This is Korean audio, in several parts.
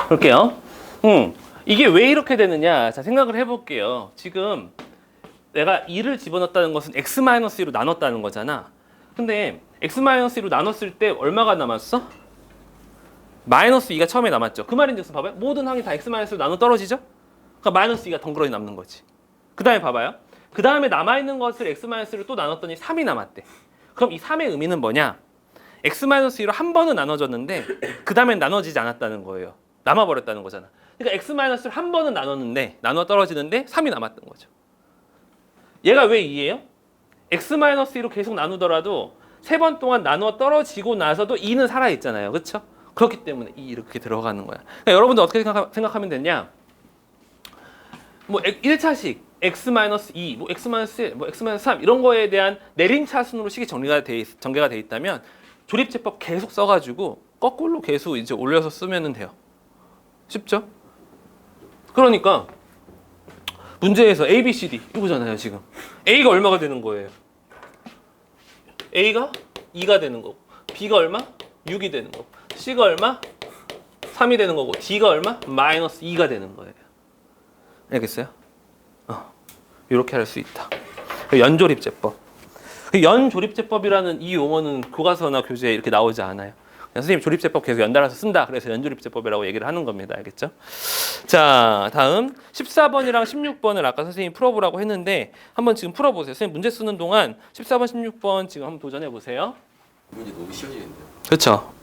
볼게요. 이게 왜 이렇게 되느냐? 자, 생각을 해볼게요. 지금 내가 2를 집어넣었다는 것은 x-2로 나눴다는 거잖아. 근데 x-2로 나눴을 때 얼마가 남았어? 마이너스 2가 처음에 남았죠. 그 말인즉슨 봐봐요. 모든 항이 다 x-로 나눠 떨어지죠? 그러니까 마이너스 2가 덩그러니 남는 거지. 그 다음에 봐봐요. 그 다음에 남아있는 것을 x-로 또 나눴더니 3이 남았대. 그럼 이 3의 의미는 뭐냐? x-2로 한 번은 나눠졌는데 그 다음엔 나눠지지 않았다는 거예요. 남아버렸다는 거잖아. 그러니까 x-를 한 번은 나눴는데 나눠 떨어지는데 3이 남았던 거죠. 얘가 왜 2예요? x-2로 계속 나누더라도 3번 동안 나눠 떨어지고 나서도 2는 살아있잖아요. 그렇죠? 그렇기 때문에 2 이렇게 들어가는 거야. 그러니까 여러분들 어떻게 생각하면 되냐? 뭐 1차식 x-2, 뭐 x-1, 뭐 x-3 이런 거에 대한 내림차순으로 식이 전개가 돼 있다면 조립제법 계속 써가지고 거꾸로 계속 이제 올려서 쓰면 돼요. 쉽죠? 그러니까 문제에서 A, B, C, D 이거잖아요. 지금 A가 얼마가 되는 거예요? A가 2가 되는 거고, B가 얼마? 6이 되는 거고, C가 얼마? 3이 되는 거고, D가 얼마? 마이너스 2가 되는 거예요. 알겠어요? 이렇게 할 수 있다. 연조립제법. 연조립제법이라는 이 용어는 교과서나 교재에 이렇게 나오지 않아요. 선생님 조립제법 계속 연달아서 쓴다. 그래서 연조립제법이라고 얘기를 하는 겁니다. 알겠죠? 자, 다음 14번이랑 16번을 아까 선생님이 풀어보라고 했는데 한번 지금 풀어보세요. 선생님 문제 쓰는 동안 14번, 16번 지금 한번 도전해보세요. 문제 너무 쉬워지는데요. 그렇죠?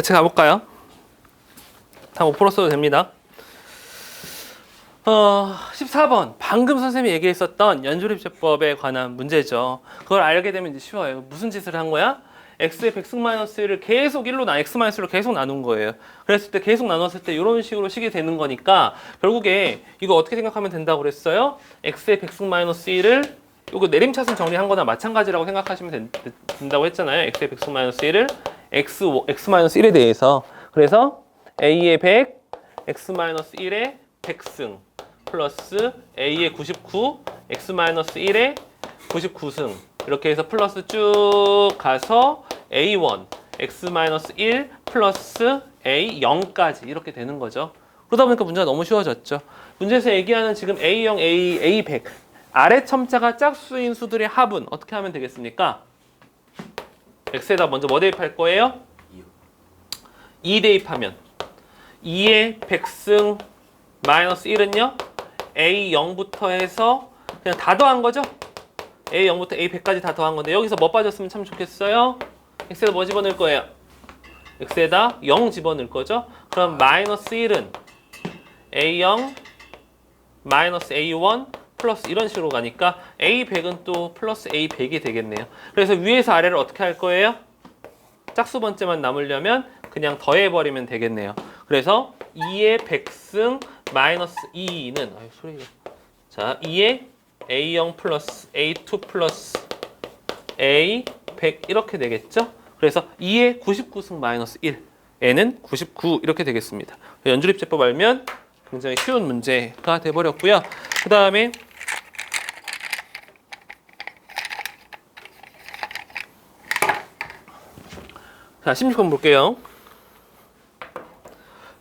같이 가볼까요? 다 못 풀었어도 됩니다. 14번 방금 선생님이 얘기했었던 연조립제법에 관한 문제죠. 그걸 알게 되면 이제 쉬워요. 무슨 짓을 한 거야? x의 백승 마이너스 1을 계속 1로 x 마이너스 1로 계속 나눈 거예요. 그랬을 때 계속 나눴을 때 이런 식으로 식이 되는 거니까 결국에 이거 어떻게 생각하면 된다고 그랬어요? x의 백승 마이너스 1을 이거 내림차순 정리한 거나 마찬가지라고 생각하시면 된다고 했잖아요. x의 백승 마이너스 1을 x 마이너스 1에 대해서. 그래서 a의 100, x 마이너스 1의 백승 플러스 a의 99, x 마이너스 1의 99승 이렇게 해서 플러스 쭉 가서 a1, x 마이너스 1 플러스 a0까지 이렇게 되는 거죠. 그러다 보니까 문제가 너무 쉬워졌죠. 문제에서 얘기하는 지금 a0, a100 아래 첨자가 짝수인 수들의 합은 어떻게 하면 되겠습니까? x에다 먼저 뭐 대입할 거예요? 2 대입하면 2의 백승 마이너스 1은요? A0부터 해서 그냥 다 더한 거죠? A0부터 A100까지 다 더한 건데 여기서 뭐 빠졌으면 참 좋겠어요? X에다 뭐 집어넣을 거예요? X에다 0 집어넣을 거죠? 그럼 마이너스 1은 A0 마이너스 A1 플러스 이런 식으로 가니까 A100은 또 플러스 A100이 되겠네요. 그래서 위에서 아래를 어떻게 할 거예요? 짝수 번째만 남으려면 그냥 더해버리면 되겠네요. 그래서 2의 백승 마이너스 2는 자 2의 A0 플러스 A2 플러스 A100 이렇게 되겠죠? 그래서 2의 99승 마이너스 1 N은 99 이렇게 되겠습니다. 연조립제법 알면 굉장히 쉬운 문제가 돼버렸고요. 그 다음에 자 16번 볼게요.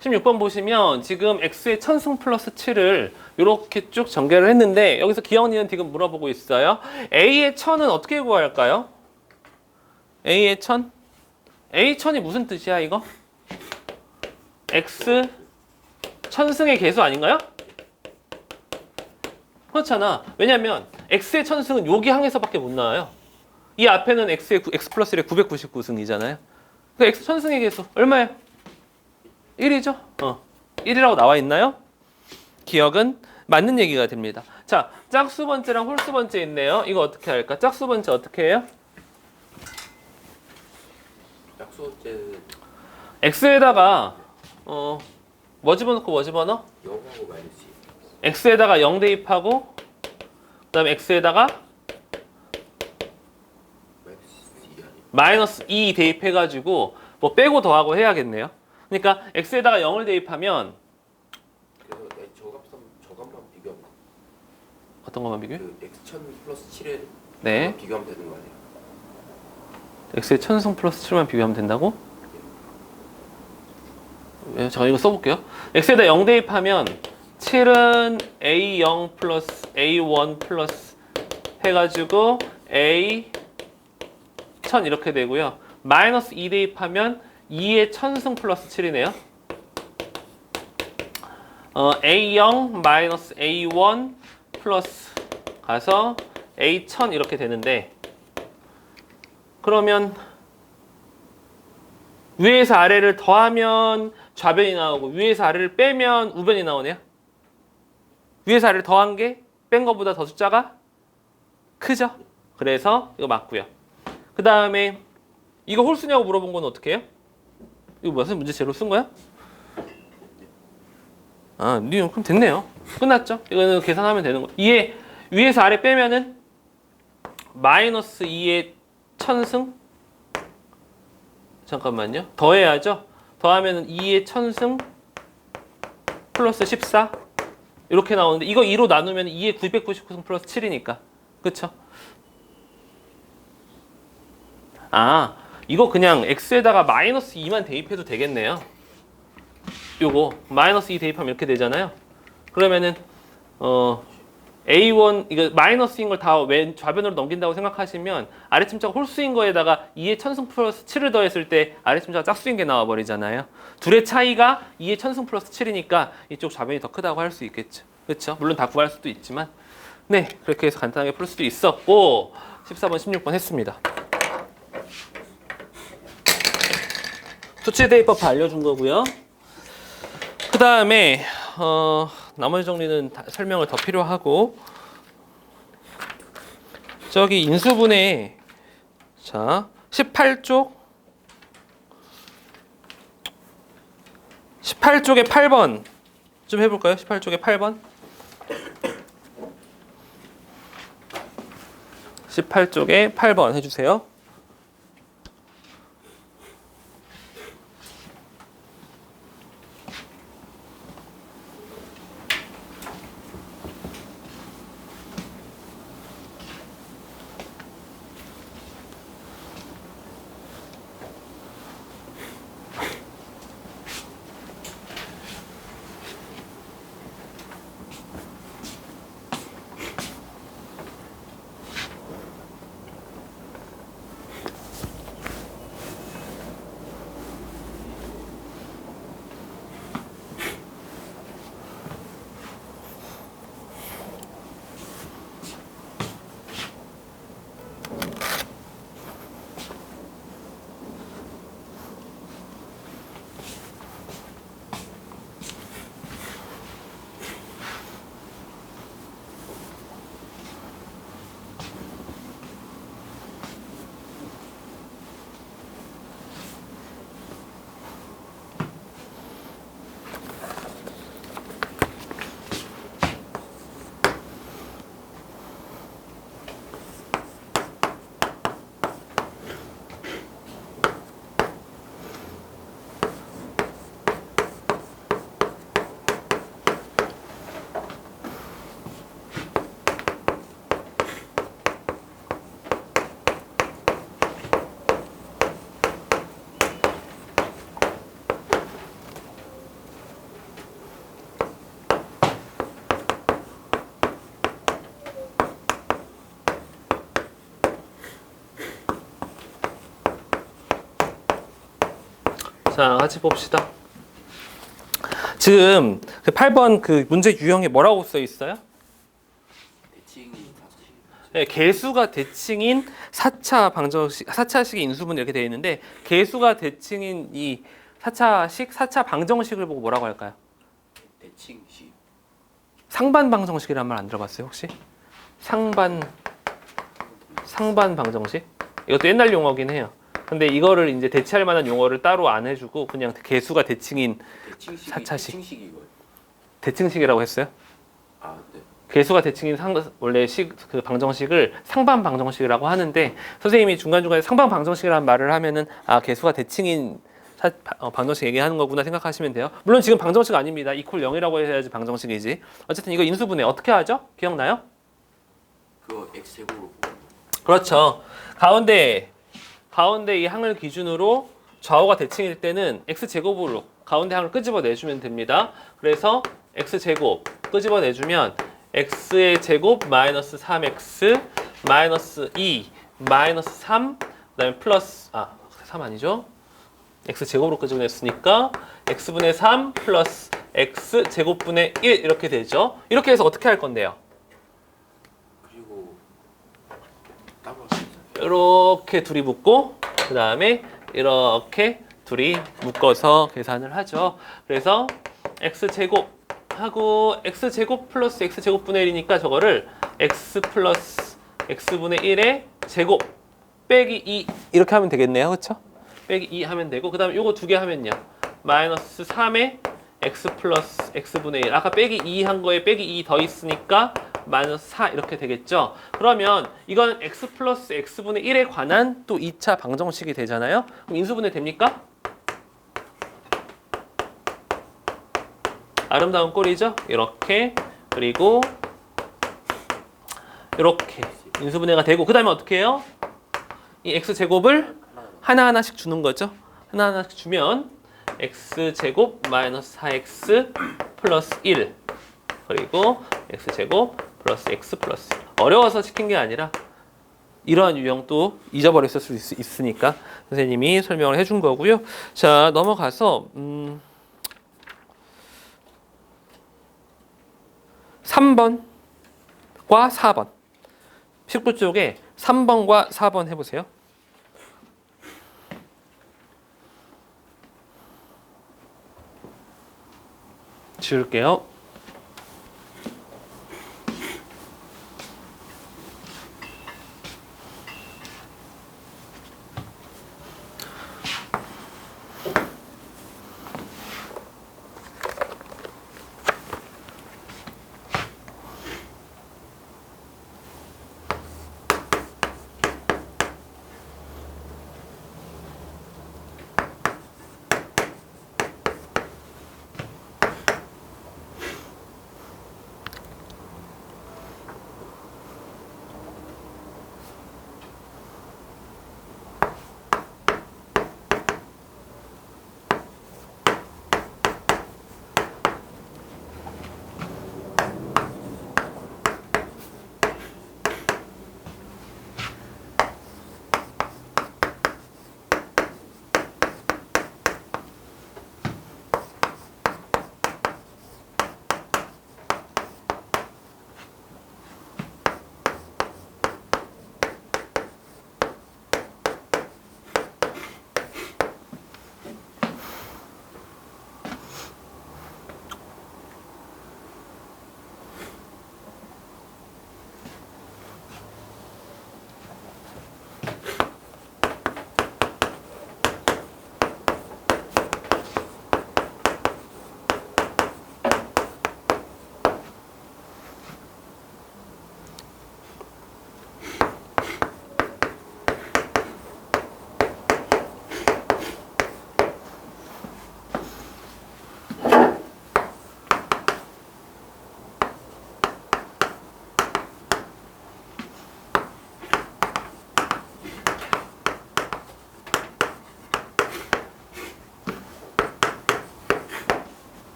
16번 보시면 지금 x의 천승 플러스 7을 이렇게 쭉 전개를 했는데 여기서 기영이는 지금 물어보고 있어요. a의 천은 어떻게 구할까요? a의 천? a 천이 무슨 뜻이야 이거? x 천승의 개수 아닌가요? 그렇잖아. 왜냐면 x의 천승은 여기 항에서밖에 못 나와요. 이 앞에는 x 플러스 1의 999승이잖아요. 그 x 천승의 개수 얼마예요? 1이죠? 1이라고 나와 있나요? 기억은 맞는 얘기가 됩니다. 자, 짝수 번째랑 홀수 번째 있네요. 이거 어떻게 할까? 짝수 번째 어떻게 해요? 짝수 번째 x에다가 뭐 집어넣고 뭐 집어넣어? 0하고 마이너스 2. x에다가 0 대입하고 그 다음에 x에다가 마이너스 2 대입해가지고 뭐 빼고 더하고 해야겠네요. 그러니까 x에다가 0을 대입하면 그래서 저값만 비교하면 어떤 것만 비교해? 그 x1000 플러스 7에 네. 비교하면 되는 거 아니에요? x의 천승 플러스 7만 비교하면 된다고? 제가 이거 써볼게요. x에다 0 대입하면 7은 a0 플러스 a1 플러스 해가지고 a 1000 이렇게 되고요. 마이너스 2 대입하면 2의 천승 플러스 7이네요. A0 마이너스 A1 플러스 가서 A1000 이렇게 되는데 그러면 위에서 아래를 더하면 좌변이 나오고 위에서 아래를 빼면 우변이 나오네요. 위에서 아래를 더한 게 뺀 것보다 더 숫자가 크죠? 그래서 이거 맞고요. 그 다음에 이거 홀수냐고 물어본 건 어떻게 해요? 이거 무슨 문제 제로 쓴 거야? 아, 그럼 됐네요. 끝났죠? 이거는 계산하면 되는 거. 2에 위에서 아래 빼면은 마이너스 2의 천승? 잠깐만요. 더해야죠. 더하면은 2의 천승 플러스 14 이렇게 나오는데 이거 2로 나누면 2의 999승 플러스 7이니까. 그쵸? 아, 이거 그냥 x에다가 마이너스 2만 대입해도 되겠네요. 요거 마이너스 2 대입하면 이렇게 되잖아요. 그러면은 A1 이거 마이너스인 걸 다 좌변으로 넘긴다고 생각하시면 아래침자가 홀수인 거에다가 2의 천승 플러스 7을 더했을 때 아래침자가 짝수인 게 나와 버리잖아요. 둘의 차이가 2의 천승 플러스 7이니까 이쪽 좌변이 더 크다고 할 수 있겠죠. 그렇죠? 물론 다 구할 수도 있지만 네, 그렇게 해서 간단하게 풀 수도 있었고 14번 16번 했습니다. 수치 대입법 알려준 거고요. 그 다음에 나머지 정리는 설명을 더 필요하고, 저기 인수분해, 자 18쪽에 8번 좀 해볼까요? 18쪽에 8번. 18쪽에 8번 해주세요. 자, 같이 봅시다. 지금 그 8번 그 문제 유형에 뭐라고 써 있어요? 대칭이 4차. 네, 개수가 대칭인 4차 방정식, 4차식 인수분 이렇게 되어 있는데, 개수가 대칭인 이 4차 방정식을 보고 뭐라고 할까요? 대칭식. 상반 방정식이란 말 안 들어봤어요, 혹시? 상반 방정식? 이것도 옛날 용어긴 해요. 근데 이거를 이제 대체할 만한 용어를 따로 안 해주고 그냥 개수가 대칭인 대칭식이 4차식. 대칭식이 이거예요. 대칭식이라고 했어요. 아, 네. 개수가 대칭인 원래 그 방정식을 상반 방정식이라고 하는데, 선생님이 중간중간에 상반 방정식이라는 말을 하면은 개수가 대칭인 방정식 얘기하는 거구나 생각하시면 돼요. 물론 지금 방정식 아닙니다. 이퀄 0이라고 해야지 방정식이지. 어쨌든 이거 인수분해 어떻게 하죠? 기억나요? 그거 x 제곱으로 보고. 그렇죠. 가운데 이 항을 기준으로 좌우가 대칭일 때는 x제곱으로 가운데 항을 끄집어내주면 됩니다. 그래서 x제곱 끄집어내주면 x의 제곱 마이너스 3x 마이너스 2 마이너스 3 그다음에 플러스 3 아니죠? x제곱으로 끄집어냈으니까 x분의 3 플러스 x제곱분의 1 이렇게 되죠. 이렇게 해서 어떻게 할 건데요? 그리고 따로 할 수 있어요. 이렇게 둘이 묶고 그 다음에 이렇게 둘이 묶어서 계산을 하죠. 그래서 x제곱 하고 x제곱 플러스 x제곱분의 1이니까 저거를 x 플러스 x분의 1의 제곱 빼기 2 이렇게 하면 되겠네요. 그렇죠? 빼기 2 하면 되고, 그 다음에 요거 두 개 하면요 마이너스 3의 x 플러스 x분의 1, 아까 빼기 2 한 거에 빼기 2 더 있으니까 마이너스 4 이렇게 되겠죠. 그러면 이건 x 플러스 x분의 1에 관한 또 2차 방정식이 되잖아요. 그럼 인수분해 됩니까? 아름다운 꼴이죠. 이렇게, 그리고 이렇게 인수분해가 되고, 그 다음에 어떻게 해요? 이 x제곱을 하나하나씩 주는 거죠. 하나하나씩 주면 x제곱 마이너스 4x 플러스 1, 그리고 x제곱 플러스 x 플러스 1. 어려워서 시킨 게 아니라 이러한 유형도 잊어버렸을 수 있으니까 선생님이 설명을 해준 거고요. 자, 넘어가서 3번과 4번 19쪽에 3번과 4번 해보세요. 지울게요.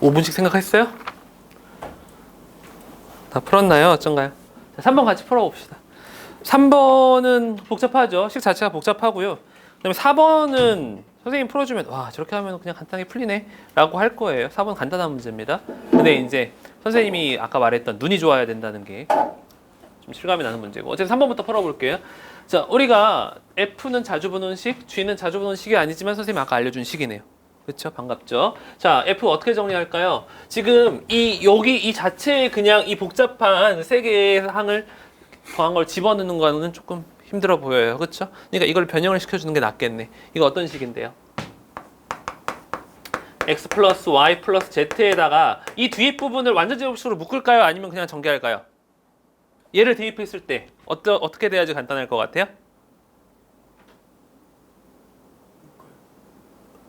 오 5분씩 생각했어요? 다 풀었나요? 어쩐가요? 자, 3번 같이 풀어봅시다. 3번은 복잡하죠. 식 자체가 복잡하고요. 그다음에 4번은 선생님 풀어주면 와 저렇게 하면 그냥 간단하게 풀리네 라고 할 거예요. 4번 간단한 문제입니다. 근데 이제 선생님이 아까 말했던 눈이 좋아야 된다는 게 좀 실감이 나는 문제고, 어쨌든 3번부터 풀어볼게요. 자, 우리가 F는 자주 보는 식, G는 자주 보는 식이 아니지만 선생님이 아까 알려준 식이네요. 그렇죠? 반갑죠? 자, F 어떻게 정리할까요? 지금 여기 이 자체에 그냥 이 복잡한 세 개의 항을 더한 걸 집어넣는 거는 조금 힘들어 보여요. 그렇죠? 그러니까 이걸 변형을 시켜주는 게 낫겠네. 이거 어떤 식인데요? x 플러스 y 플러스 z에다가 이 뒤에 부분을 완전 제곱식으로 묶을까요? 아니면 그냥 전개할까요? 얘를 대입했을 때 어떻게 돼야지 간단할 것 같아요?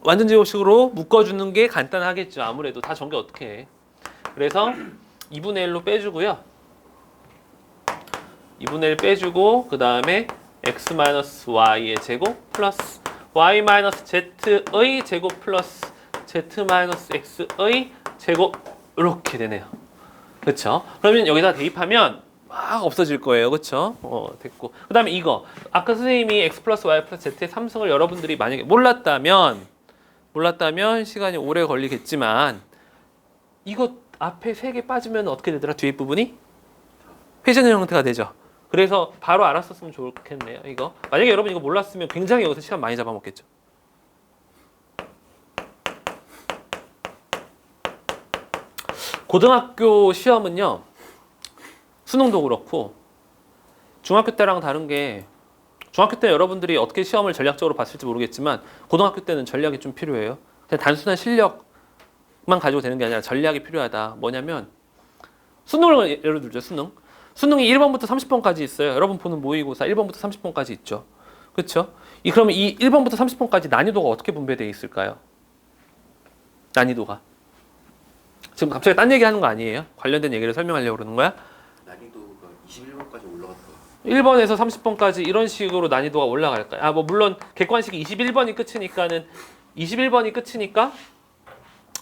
완전 제곱식으로 묶어주는 게 간단하겠죠. 아무래도 다 전개 어떻게 해. 그래서 2분의 1로 빼주고요. 2분의 1 빼주고 그 다음에 x-y의 제곱 플러스 y-z의 제곱 플러스 z-x의 제곱 이렇게 되네요. 그렇죠? 그러면 여기다 대입하면 막 없어질 거예요. 그렇죠? 됐고. 그 다음에 이거 아까 선생님이 x 플러스 y 플러스 z의 3승을 여러분들이 만약에 몰랐다면 시간이 오래 걸리겠지만 이거 앞에 3개 빠지면 어떻게 되더라? 뒤에 부분이 회전의 형태가 되죠. 그래서 바로 알았었으면 좋겠네요. 이거 만약에 여러분 이거 몰랐으면 굉장히 여기서 시간 많이 잡아먹겠죠. 고등학교 시험은요, 수능도 그렇고 중학교 때랑 다른 게, 중학교 때 여러분들이 어떻게 시험을 전략적으로 봤을지 모르겠지만 고등학교 때는 전략이 좀 필요해요. 그냥 단순한 실력만 가지고 되는 게 아니라 전략이 필요하다. 뭐냐면 수능을 예를 들죠. 수능이 1번부터 30번까지 있어요. 여러분 보는 모의고사 1번부터 30번까지 있죠. 그렇죠? 그러면 이 1번부터 30번까지 난이도가 어떻게 분배되어 있을까요? 난이도가 지금 갑자기 딴 얘기 하는 거 아니에요? 관련된 얘기를 설명하려고 그러는 거야? 난이도가 21번까지 올라갔다. 1번에서 30번까지 이런 식으로 난이도가 올라갈까요? 아, 뭐 물론 객관식이 21번이 끝이니까는 21번이 끝이니까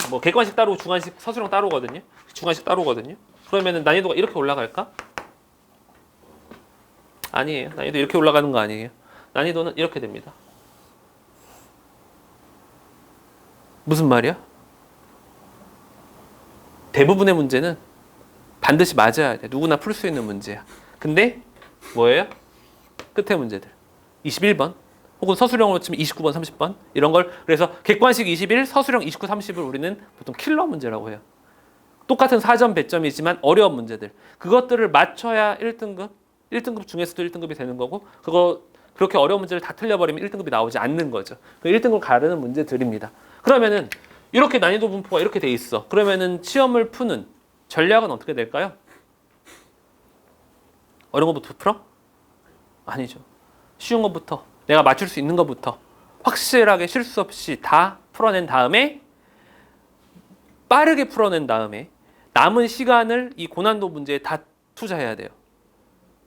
뭐 객관식 따로 주관식 서술형 따로거든요. 주관식 따로거든요. 그러면은 난이도가 이렇게 올라갈까? 아니에요. 난이도 이렇게 올라가는 거 아니에요. 난이도는 이렇게 됩니다. 무슨 말이야? 대부분의 문제는 반드시 맞아야 돼. 누구나 풀 수 있는 문제야. 근데 뭐예요? 끝에 문제들. 21번 혹은 서술형으로 치면 29번, 30번 이런 걸 그래서 객관식 21, 서술형 29, 30을 우리는 보통 킬러 문제라고 해요. 똑같은 사점 배점이지만 어려운 문제들. 그것들을 맞춰야 1등급, 1등급 중에서도 1등급이 되는 거고 그거 그렇게 어려운 문제를 다 틀려버리면 1등급이 나오지 않는 거죠. 그 1등급 가르는 문제들입니다. 그러면은 이렇게 난이도 분포가 이렇게 돼 있어. 그러면은 시험을 푸는 전략은 어떻게 될까요? 어려운 것부터 풀어? 아니죠. 쉬운 것부터 내가 맞출 수 있는 것부터 확실하게 실수 없이 다 풀어낸 다음에 빠르게 풀어낸 다음에 남은 시간을 이 고난도 문제에 다 투자해야 돼요.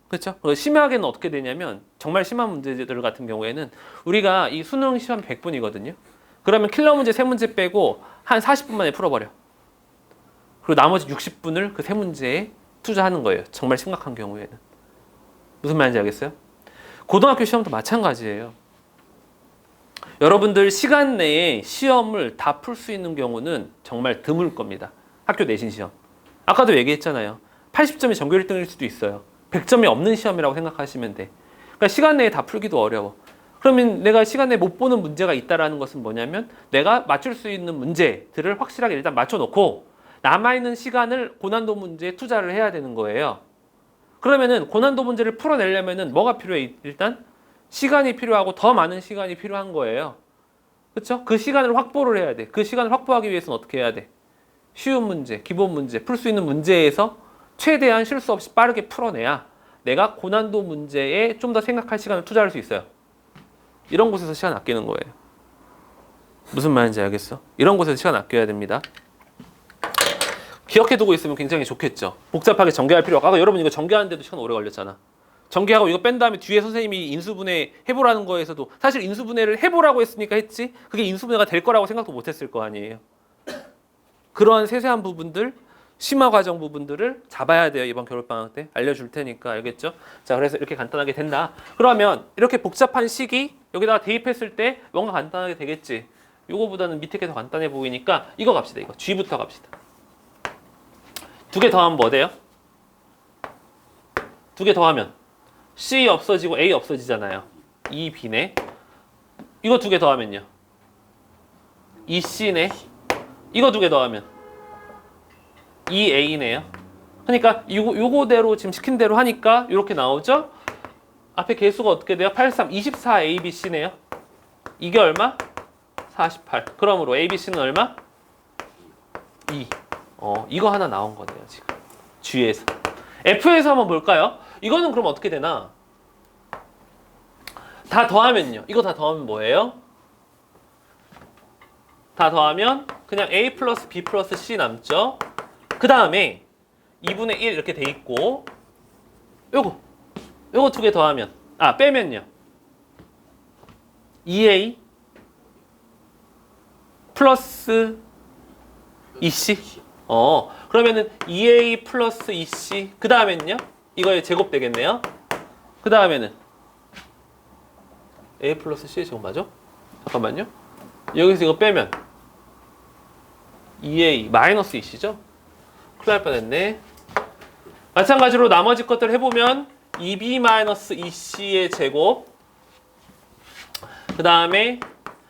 그렇죠? 심하게는 어떻게 되냐면 정말 심한 문제들 같은 경우에는 우리가 이 수능 시험 100분이거든요. 그러면 킬러 문제 3문제 빼고 한 40분 만에 풀어버려. 그리고 나머지 60분을 그 3문제에 투자하는 거예요. 정말 심각한 경우에는. 무슨 말인지 알겠어요? 고등학교 시험도 마찬가지예요. 여러분들 시간 내에 시험을 다 풀 수 있는 경우는 정말 드물 겁니다. 학교 내신 시험. 아까도 얘기했잖아요. 80점이 전교 1등일 수도 있어요. 100점이 없는 시험이라고 생각하시면 돼. 그러니까 시간 내에 다 풀기도 어려워. 그러면 내가 시간 내에 못 보는 문제가 있다라는 것은 뭐냐면 내가 맞출 수 있는 문제들을 확실하게 일단 맞춰놓고 남아있는 시간을 고난도 문제에 투자를 해야 되는 거예요. 그러면은 고난도 문제를 풀어내려면은 뭐가 필요해? 일단 시간이 필요하고 더 많은 시간이 필요한 거예요. 그렇죠? 그 시간을 확보를 해야 돼. 그 시간을 확보하기 위해서는 어떻게 해야 돼? 쉬운 문제, 기본 문제, 풀 수 있는 문제에서 최대한 실수 없이 빠르게 풀어내야 내가 고난도 문제에 좀 더 생각할 시간을 투자할 수 있어요. 이런 곳에서 시간 아끼는 거예요. 무슨 말인지 알겠어? 이런 곳에서 시간 아껴야 됩니다. 기억해두고 있으면 굉장히 좋겠죠. 복잡하게 전개할 필요가 없고 여러분 이거 전개하는데도 시간 오래 걸렸잖아. 전개하고 이거 뺀 다음에 뒤에 선생님이 인수분해 해보라는 거에서도 사실 인수분해를 해보라고 했으니까 했지 그게 인수분해가 될 거라고 생각도 못했을 거 아니에요. 그러한 세세한 부분들 심화 과정 부분들을 잡아야 돼요. 이번 겨울방학 때 알려줄 테니까 알겠죠? 자, 그래서 이렇게 간단하게 된다. 그러면 이렇게 복잡한 식이 여기다가 대입했을 때 뭔가 간단하게 되겠지. 요거보다는 밑에 게 더 간단해 보이니까 이거 갑시다. 이거 G부터 갑시다. 두 개 더하면 뭐 돼요? 두 개 더하면 C 없어지고 A 없어지잖아요. 2B네. 이거 두 개 더하면요. 2C네. 이거 두 개 더하면 2A네요. 그러니까 요거대로 지금 시킨 대로 하니까 이렇게 나오죠? 앞에 개수가 어떻게 돼요? 8, 3, 24 ABC네요. 이게 얼마? 48. 그러므로 ABC는 얼마? 2. 이거 하나 나온 거네요, 지금. G에서. F에서 한번 볼까요? 이거는 그럼 어떻게 되나? 다 더하면요. 이거 다 더하면 뭐예요? 다 더하면 그냥 A 플러스 B 플러스 C 남죠? 그 다음에 2분의 1 이렇게 돼 있고 요거 두 개 더하면 빼면요 2A 플러스 2C 그러면은 2A 플러스 2C 그 다음엔요 이거의 제곱 되겠네요. 그 다음에는 A 플러스 C의 제곱 맞아? 잠깐만요. 여기서 이거 빼면 2A 마이너스 2C죠? 큰일 날 뻔했네. 마찬가지로 나머지 것들 해보면 2B-2C의 제곱 그 다음에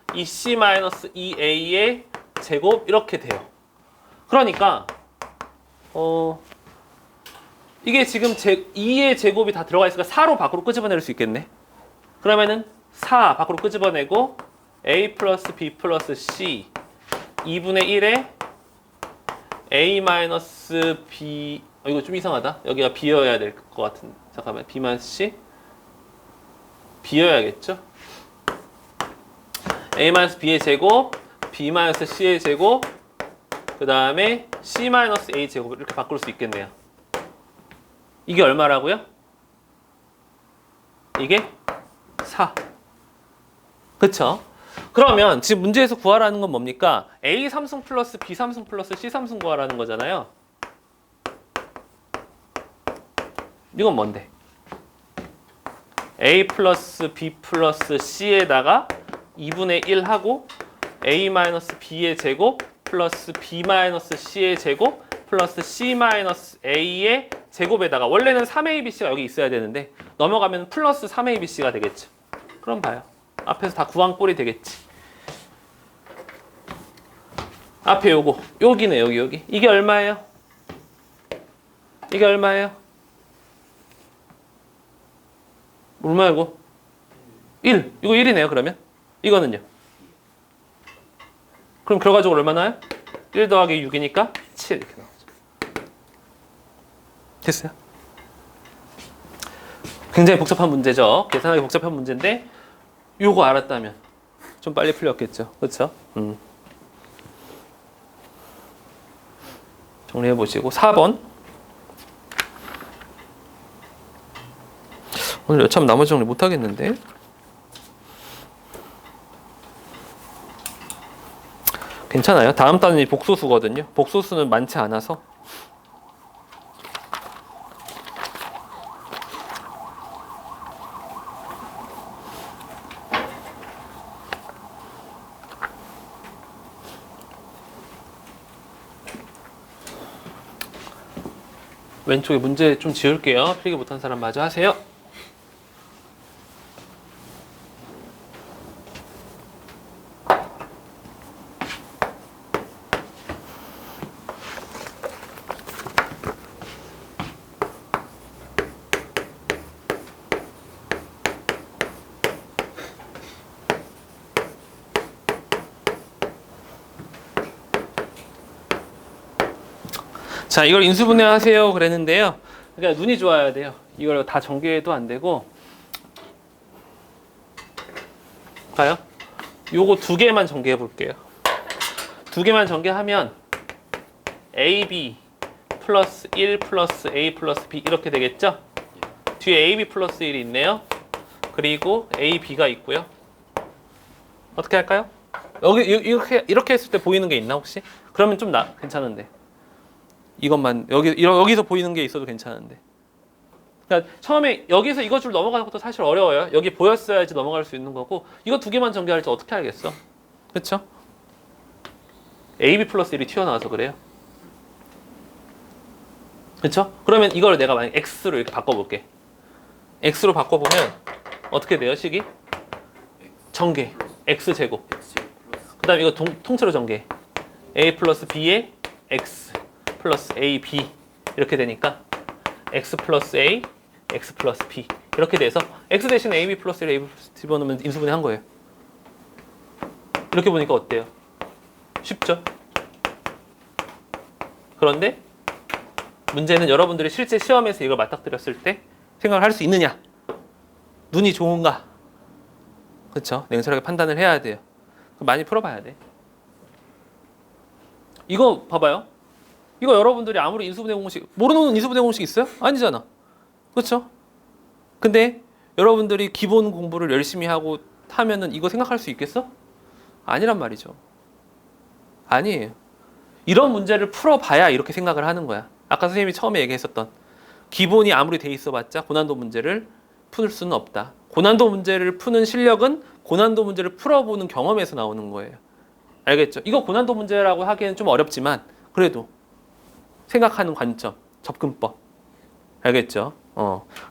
2C-2A의 제곱 이렇게 돼요. 그러니까 이게 지금 2의 제곱이 다 들어가 있으니까 4로 밖으로 끄집어낼 수 있겠네. 그러면은 4 밖으로 끄집어내고 A 플러스 B 플러스 C 2분의 1에 A 마이너스 B 이거 좀 이상하다. 여기가 B여야 될 것 같은. 잠깐만. B 마이너스 C B여야겠죠? A 마이너스 B의 제곱 B 마이너스 C의 제곱 그 다음에 C 마이너스 A 제곱을 이렇게 바꿀 수 있겠네요. 이게 얼마라고요? 이게 4. 그쵸? 그러면 지금 문제에서 구하라는 건 뭡니까? A 삼승 플러스 B 삼승 플러스 C 삼승 구하라는 거잖아요. 이건 뭔데? A 플러스 B 플러스 C에다가 2분의 1 하고 A 마이너스 B의 제곱 플러스 B 마이너스 C의 제곱 플러스 C 마이너스 A의 제곱에다가 원래는 3ABC가 여기 있어야 되는데 넘어가면 플러스 3ABC가 되겠죠. 그럼 봐요. 앞에서 다 구한 꼴이 되겠지. 앞에 요거 여기네 여기 이게 얼마예요? 이게 얼마예요? 얼마야 이거? 1. 이거 1이네요 그러면. 이거는요? 그럼 결과적으로 얼마나요? 1 더하기 6이니까 7 이렇게 나오죠. 됐어요? 굉장히 복잡한 문제죠. 계산하기 복잡한 문제인데 요거 알았다면 좀 빨리 풀렸겠죠. 그렇죠? 정리해 보시고 4번. 오늘 여참 나머지 정리 못 하겠는데. 괜찮아요. 다음 단원이 복소수거든요. 복소수는 많지 않아서. 왼쪽에 문제 좀 지울게요. 필기 못한 사람 마저 하세요. 자, 이걸 인수분해하세요 그랬는데요. 그러니까 눈이 좋아야 돼요. 이걸 다 전개해도 안 되고 가요? 요거 두 개만 전개해 볼게요. 두 개만 전개하면 AB 플러스 1 플러스 A 플러스 B 이렇게 되겠죠? 뒤에 AB 플러스 1이 있네요. 그리고 AB가 있고요. 어떻게 할까요? 여기 이렇게 했을 때 보이는 게 있나 혹시? 그러면 좀 괜찮은데. 이것만 여기서 보이는 게 있어도 괜찮은데. 그러니까 처음에 여기서 이거 줄 넘어가는 것도 사실 어려워요. 여기 보였어야지 넘어갈 수 있는 거고 이거 두 개만 전개할지 어떻게 알겠어? 그렇죠? AB 플러스 1이 튀어나와서 그래요. 그렇죠? 그러면 이걸 내가 만약 X로 이렇게 바꿔볼게. X로 바꿔보면 어떻게 돼요? 식이? 전개. X제곱. 그 다음에 이거 통째로 전개. A 플러스 B에 X 플러스 A, B 이렇게 되니까 X 플러스 A, X 플러스 B 이렇게 돼서 X 대신에 AB 플러스 1, AB 플러스 집어넣으면 인수분해 한 거예요. 이렇게 보니까 어때요? 쉽죠? 그런데 문제는 여러분들이 실제 시험에서 이걸 맞닥뜨렸을 때 생각을 할 수 있느냐? 눈이 좋은가? 그렇죠? 냉철하게 판단을 해야 돼요. 많이 풀어봐야 돼. 이거 봐봐요. 이거 여러분들이 아무리 인수분해 공식 모르는 인수분해 공식 있어요? 아니잖아. 그렇죠? 근데 여러분들이 기본 공부를 열심히 하고 하면은 이거 생각할 수 있겠어? 아니란 말이죠. 아니에요. 이런 문제를 풀어봐야 이렇게 생각을 하는 거야. 아까 선생님이 처음에 얘기했었던 기본이 아무리 돼 있어봤자 고난도 문제를 풀 수는 없다. 고난도 문제를 푸는 실력은 고난도 문제를 풀어보는 경험에서 나오는 거예요. 알겠죠? 이거 고난도 문제라고 하기에는 좀 어렵지만 그래도 생각하는 관점, 접근법 알겠죠?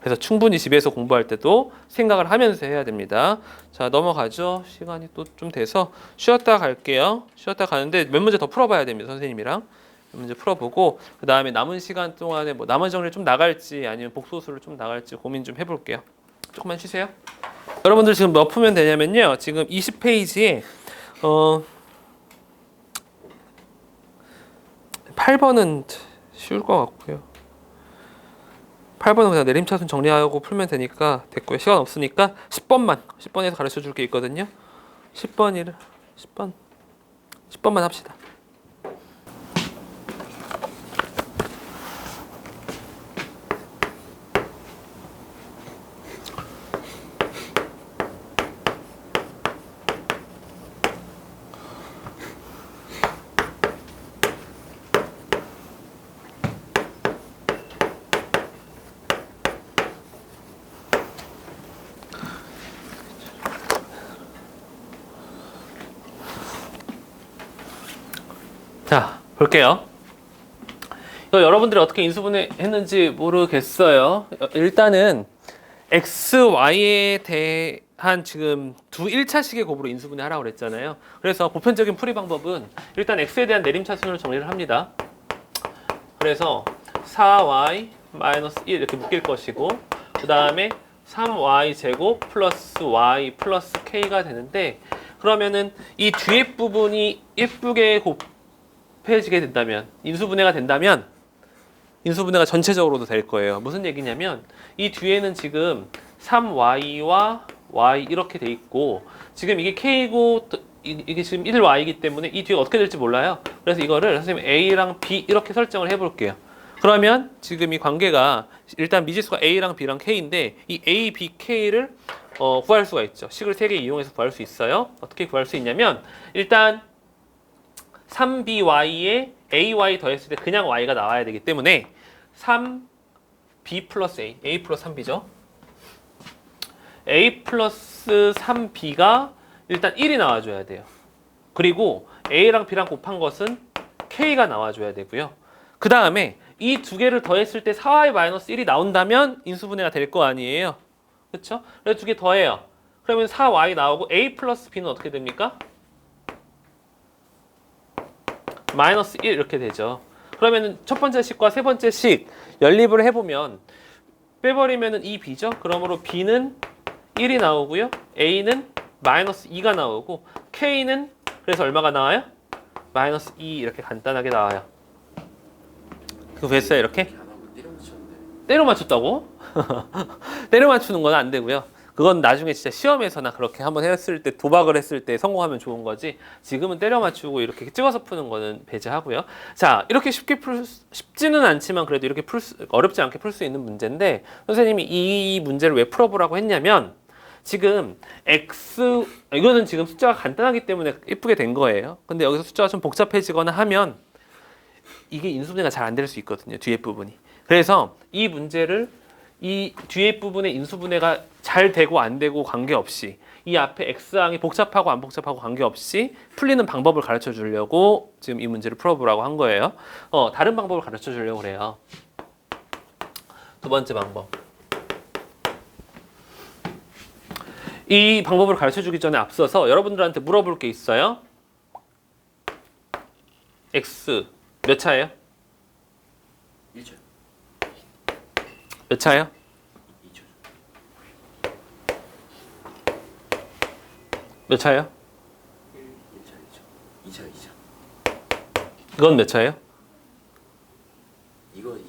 그래서 충분히 집에서 공부할 때도 생각을 하면서 해야 됩니다. 자, 넘어가죠. 시간이 또 좀 돼서 쉬었다 갈게요. 쉬었다 가는데 몇 문제 더 풀어봐야 됩니다. 선생님이랑 몇 문제 풀어보고 그 다음에 남은 시간 동안에 뭐 나머지 정리를 좀 나갈지 아니면 복소수를 좀 나갈지 고민 좀 해볼게요. 조금만 쉬세요. 여러분들 지금 뭐 풀면 되냐면요. 지금 20페이지에 8번은 쉬울 것 같고요. 8번은 그냥 내림차순 정리하고 풀면 되니까 됐고요. 시간 없으니까 10번에서 가르쳐 줄 게 있거든요. 10번만 합시다. 자, 볼게요. 이거 여러분들이 어떻게 인수분해 했는지 모르겠어요. 일단은 x, y에 대한 지금 두 1차식의 곱으로 인수분해 하라고 그랬잖아요. 그래서 보편적인 풀이 방법은 일단 x에 대한 내림차순으로 정리를 합니다. 그래서 4y 마이너스 1 이렇게 묶일 것이고, 그 다음에 3y 제곱 플러스 y 플러스 k가 되는데, 그러면은 이 뒤에 부분이 예쁘게 곱해지게 된다면, 인수분해가 된다면 인수분해가 전체적으로도 될 거예요. 무슨 얘기냐면 이 뒤에는 지금 3y와 y 이렇게 돼 있고, 지금 이게 k고 이게 지금 1y이기 때문에 이 뒤가 어떻게 될지 몰라요. 그래서 이거를 선생님 a랑 b 이렇게 설정을 해볼게요. 그러면 지금 이 관계가 일단 미지수가 a랑 b랑 k인데, 이 a, b, k를 구할 수가 있죠. 식을 3개 이용해서 구할 수 있어요. 어떻게 구할 수 있냐면, 일단 3by에 ay 더했을 때 그냥 y가 나와야 되기 때문에 3b 플러스 a 플러스 3b죠. a 플러스 3b가 일단 1이 나와줘야 돼요. 그리고 a랑 b랑 곱한 것은 k가 나와줘야 되고요. 그 다음에 이 두 개를 더했을 때 4y-1이 나온다면 인수분해가 될 거 아니에요. 그렇죠? 그래서 두 개 더해요. 그러면 4y 나오고 a 플러스 b는 어떻게 됩니까? 마이너스 1 이렇게 되죠. 그러면 첫 번째 식과 세 번째 식 연립을 해보면 빼버리면 이 b죠. 그러므로 b는 1이 나오고요. a는 마이너스 2가 나오고, k는 그래서 얼마가 나와요? 마이너스 2 이렇게 간단하게 나와요. 그거 됐어요 이렇게? 안 하고 때려 맞췄는데. 때려 맞췄다고? 때려 맞추는 건 안 되고요. 그건 나중에 진짜 시험에서나 그렇게 한번 했을 때, 도박을 했을 때 성공하면 좋은 거지, 지금은 때려 맞추고 이렇게 찍어서 푸는 거는 배제하고요. 자, 이렇게 쉽지는 않지만 그래도 이렇게 어렵지 않게 풀 수 있는 문제인데, 선생님이 이 문제를 왜 풀어보라고 했냐면, 지금 x, 이거는 지금 숫자가 간단하기 때문에 예쁘게 된 거예요. 근데 여기서 숫자가 좀 복잡해지거나 하면 이게 인수분해가 잘 안 될 수 있거든요, 뒤에 부분이. 그래서 이 문제를 이 뒤에 부분의 인수분해가 잘 되고 안 되고 관계없이, 이 앞에 x항이 복잡하고 안 복잡하고 관계없이 풀리는 방법을 가르쳐 주려고 지금 이 문제를 풀어보라고 한 거예요. 다른 방법을 가르쳐 주려고 그래요. 두 번째 방법. 이 방법을 가르쳐 주기 전에 앞서서 여러분들한테 물어볼 게 있어요. x 몇 차예요? 1초. 몇 차예요? 2초. 몇 차예요? 1차, 2차. 2차. 이건 몇 차예요? 이건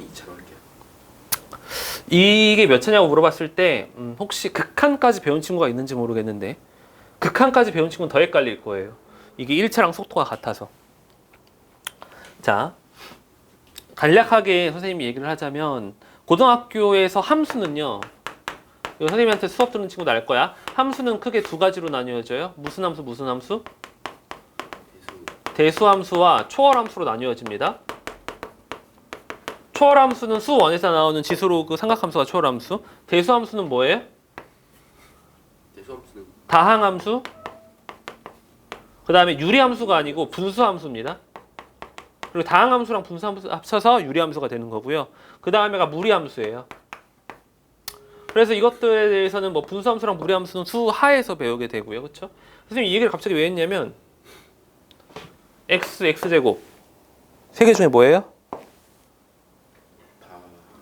2차로 할게요. 이게 몇 차냐고 물어봤을 때 혹시 극한까지 배운 친구가 있는지 모르겠는데, 극한까지 배운 친구는 더 헷갈릴 거예요. 이게 1차랑 속도가 같아서. 자, 간략하게 선생님이 얘기를 하자면, 고등학교에서 함수는요, 이거 선생님한테 수업 듣는 친구도 알 거야. 함수는 크게 두 가지로 나뉘어져요. 무슨 함수, 무슨 함수? 대수함수와 초월함수로 나뉘어집니다. 초월함수는 수원에서 나오는 지수로그 삼각함수가 초월함수. 대수함수는 뭐예요? 대수함수는 다항함수. 그 다음에 유리함수가 아니고 분수함수입니다. 그리고 다항함수랑 분수함수 합쳐서 유리함수가 되는 거고요. 그 다음에가 무리함수예요. 그래서 이것들에 대해서는 뭐 분수함수랑 무리함수는 수하에서 배우게 되고요. 그렇죠? 선생님 이 얘기를 갑자기 왜 했냐면, x, x제곱 세 개 중에 뭐예요?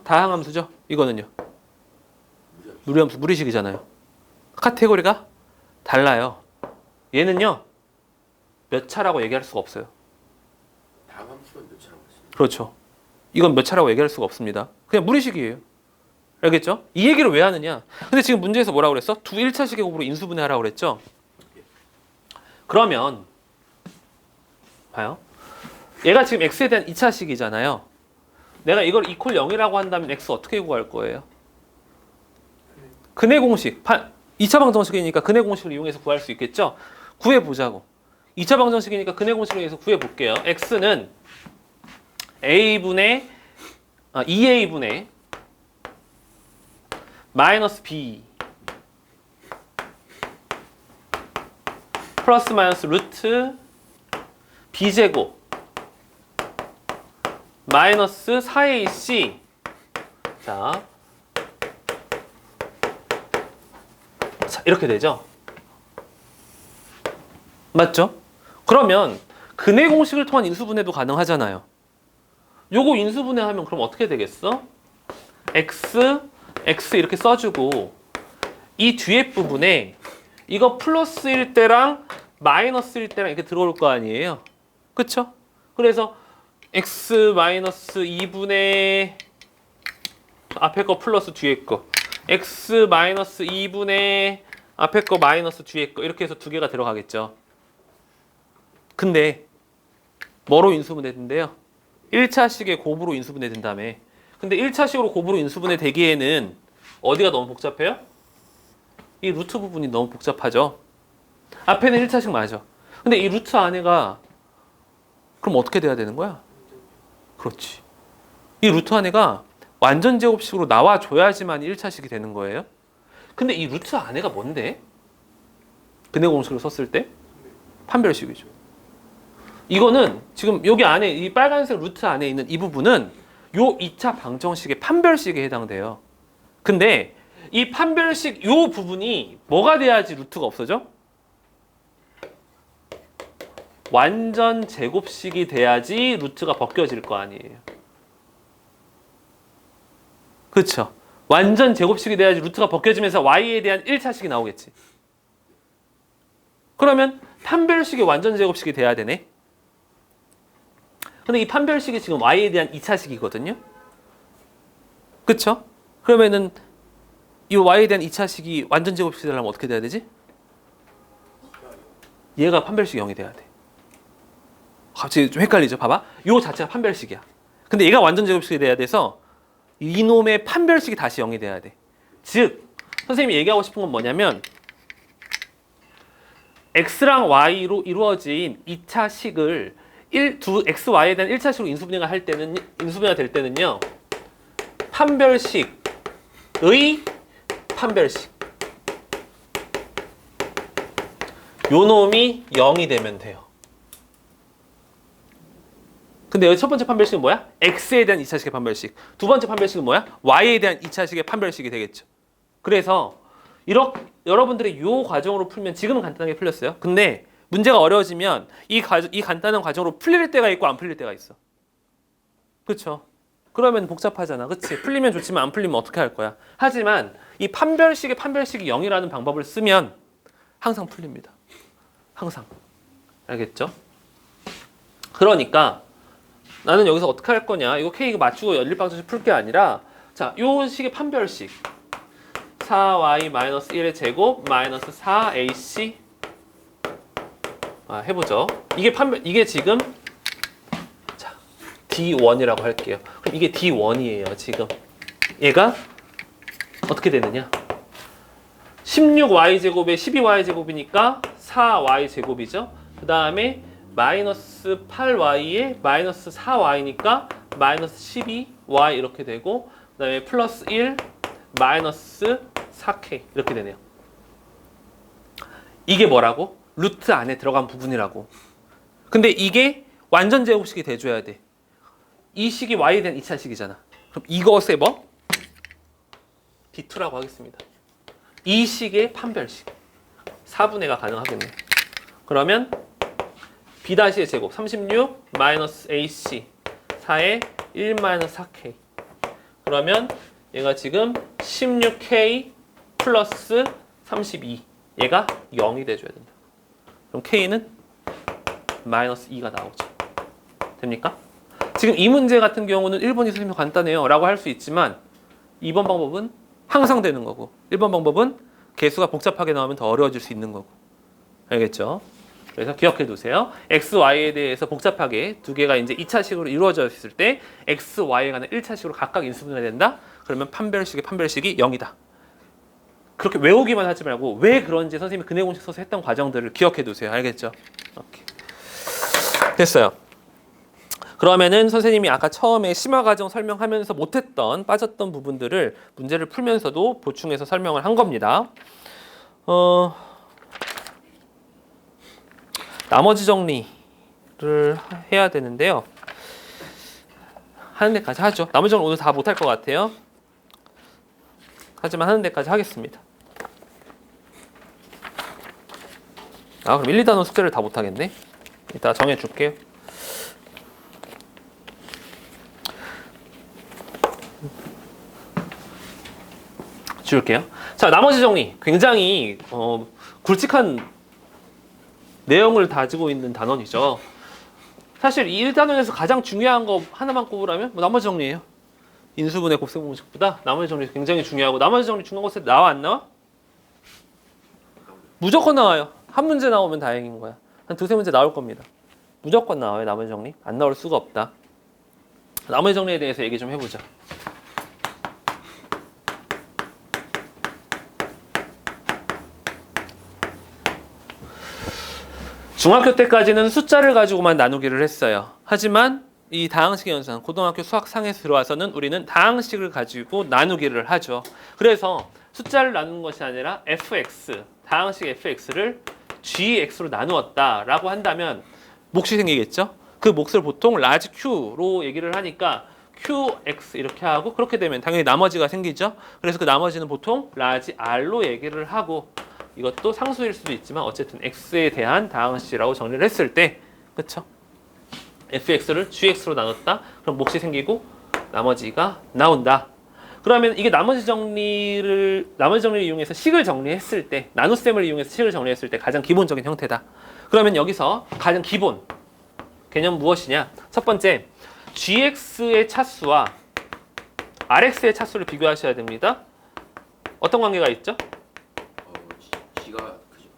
다항함수죠. 이거는요. 무리함수, 무리식이잖아요. 카테고리가 달라요. 얘는요, 몇 차라고 얘기할 수가 없어요. 다함수는 몇 차라고 했습니다. 그렇죠. 이건 몇 차라고 얘기할 수가 없습니다. 그냥 무리식이에요. 알겠죠? 이 얘기를 왜 하느냐? 근데 지금 문제에서 뭐라고 그랬어? 두 1차식의 곱으로 인수분해하라고 그랬죠? 그러면 봐요. 얘가 지금 x에 대한 2차식이잖아요. 내가 이걸 이퀄 0이라고 한다면 x 어떻게 구할 거예요? 근해 공식. 2차 방정식이니까 근해 공식을 이용해서 구할 수 있겠죠? 구해보자고. 2차 방정식이니까 근해 공식을 이용해서 구해볼게요. x는 2a분의 마이너스 b 플러스 마이너스 루트 b제곱 마이너스 4ac 자 이렇게 되죠. 맞죠? 그러면 근해 공식을 통한 인수분해도 가능하잖아요. 요거 인수분해하면 그럼 어떻게 되겠어? x 이렇게 써주고 이 뒤에 부분에 이거 플러스일 때랑 마이너스일 때랑 이렇게 들어올 거 아니에요. 그쵸? 그래서 x 마이너스 2분의 앞에 거 플러스 뒤에 거 x 마이너스 2분의 앞에 거 마이너스 뒤에 거 이렇게 해서 두 개가 들어가겠죠. 근데 뭐로 인수분해 된대요? 1차식의 곱으로 인수분해 된다며. 근데 1차식으로 곱으로 인수분해 되기에는 어디가 너무 복잡해요? 이 루트 부분이 너무 복잡하죠. 앞에는 1차식 맞아. 근데 이 루트 안에가 그럼 어떻게 돼야 되는 거야? 그렇지. 이 루트 안에가 완전 제곱식으로 나와줘야지만 1차식이 되는 거예요. 근데 이 루트 안에가 뭔데? 근해 공식으로 썼을 때? 판별식이죠. 이거는 지금 여기 안에 이 빨간색 루트 안에 있는 이 부분은 요 2차 방정식의 판별식에 해당돼요. 근데 이 판별식 요 부분이 뭐가 돼야지 루트가 없어져? 완전 제곱식이 돼야지 루트가 벗겨질 거 아니에요. 그렇죠? 완전 제곱식이 돼야지 루트가 벗겨지면서 y에 대한 1차식이 나오겠지. 그러면 판별식이 완전 제곱식이 돼야 되네. 근데 이 판별식이 지금 y에 대한 2차식이거든요. 그쵸? 그러면은 이 y에 대한 2차식이 완전 제곱식이 되려면 어떻게 돼야 되지? 얘가 판별식이 0이 돼야 돼. 갑자기 좀 헷갈리죠? 봐봐. 요 자체가 판별식이야. 근데 얘가 완전 제곱식이 돼야 돼서 이놈의 판별식이 다시 0이 돼야 돼. 즉 선생님이 얘기하고 싶은 건 뭐냐면 x랑 y로 이루어진 2차식을 x, y에 대한 1차식으로 인수분해가 될 때는요. 판별식의 판별식. 요 놈이 0이 되면 돼요. 근데 여기 첫 번째 판별식은 뭐야? x에 대한 2차식의 판별식. 두 번째 판별식은 뭐야? y에 대한 2차식의 판별식이 되겠죠. 그래서 여러분들이 이 과정으로 풀면 지금은 간단하게 풀렸어요. 근데 문제가 어려워지면 이 간단한 과정으로 풀릴 때가 있고 안 풀릴 때가 있어. 그렇죠? 그러면 복잡하잖아. 그치? 풀리면 좋지만 안 풀리면 어떻게 할 거야? 하지만 이 판별식의 판별식이 0이라는 방법을 쓰면 항상 풀립니다. 항상. 알겠죠? 그러니까 나는 여기서 어떻게 할 거냐? 이거 K 맞추고 연립방정식 풀 게 아니라 자, 요 식의 판별식 4y-1의 제곱 마이너스 4ac 해보죠. 이게 지금 자, D1이라고 할게요. 그럼 이게 D1이에요. 지금 얘가 어떻게 되느냐? 16y제곱에 12y제곱이니까 4y제곱이죠. 그 다음에 마이너스 8y에 마이너스 4y니까 마이너스 12y 이렇게 되고 그 다음에 플러스 1 마이너스 4k 이렇게 되네요. 이게 뭐라고? 루트 안에 들어간 부분이라고. 근데 이게 완전 제곱식이 돼줘야 돼. 이 식이 y에 대한 2차식이잖아. 그럼 이것의 뭐? D2라고 하겠습니다. 이 식의 판별식. 4분의가 가능하겠네요. 그러면 B-의 제곱 36 마이너스 AC 4에 1 마이너스 4K 그러면 얘가 지금 16K 플러스 32 얘가 0이 돼줘야 된다. 그럼 K는 마이너스 2가 나오죠. 됩니까? 지금 이 문제 같은 경우는 1번이 선생님 간단해요 라고 할 수 있지만 2번 방법은 항상 되는 거고 1번 방법은 개수가 복잡하게 나오면 더 어려워질 수 있는 거고 알겠죠? 그래서 기억해 두세요. x, y에 대해서 복잡하게 두 개가 이제 2차식으로 이루어져 있을 때 x, y에 관한 1차식으로 각각 인수분해가 된다? 그러면 판별식이 0이다. 그렇게 외우기만 하지 말고 왜 그런지 선생님이 근해 공식 써서 했던 과정들을 기억해 두세요. 알겠죠? 오케이. 됐어요. 그러면은 선생님이 아까 처음에 심화 과정 설명하면서 못했던 빠졌던 부분들을 문제를 풀면서도 보충해서 설명을 한 겁니다. 나머지 정리 해야 되는데요. 하는 데까지 하죠. 나머지 정리 오늘 다 못할 것 같아요. 하지만 하는 데까지 하겠습니다. 아, 그럼 1, 2단원 숙제를 다 못하겠네. 이따 정해줄게요. 지울게요. 자, 나머지 정리. 굉장히 굵직한 내용을 가지고 있는 단원이죠. 사실 이 1단원에서 가장 중요한 거 하나만 꼽으라면 뭐 나머지 정리예요. 인수분해 곱셈공식보다 나머지 정리 굉장히 중요하고, 나머지 정리 중간 고세 나와 안 나와? 무조건 나와요. 한 문제 나오면 다행인 거야. 한 두세 문제 나올 겁니다. 무조건 나와요. 나머지 정리. 안 나올 수가 없다. 나머지 정리에 대해서 얘기 좀 해보자. 중학교 때까지는 숫자를 가지고만 나누기를 했어요. 하지만 이 다항식 연산, 고등학교 수학상에 들어와서는 우리는 다항식을 가지고 나누기를 하죠. 그래서 숫자를 나누는 것이 아니라 fx, 다항식 fx를 gx로 나누었다라고 한다면 몫이 생기겠죠? 그 몫을 보통 라지 q로 얘기를 하니까 qx 이렇게 하고, 그렇게 되면 당연히 나머지가 생기죠? 그래서 그 나머지는 보통 라지 r로 얘기를 하고, 이것도 상수일 수도 있지만 어쨌든 x에 대한 다항식이라고 정리를 했을 때, 그쵸? fx를 gx로 나눴다. 그럼 몫이 생기고 나머지가 나온다. 그러면 이게 나머지 정리를 이용해서 식을 정리했을 때, 나눗셈을 이용해서 식을 정리했을 때 가장 기본적인 형태다. 그러면 여기서 가장 기본 개념 무엇이냐? 첫 번째, gx의 차수와 rx의 차수를 비교하셔야 됩니다. 어떤 관계가 있죠? G가 그죠?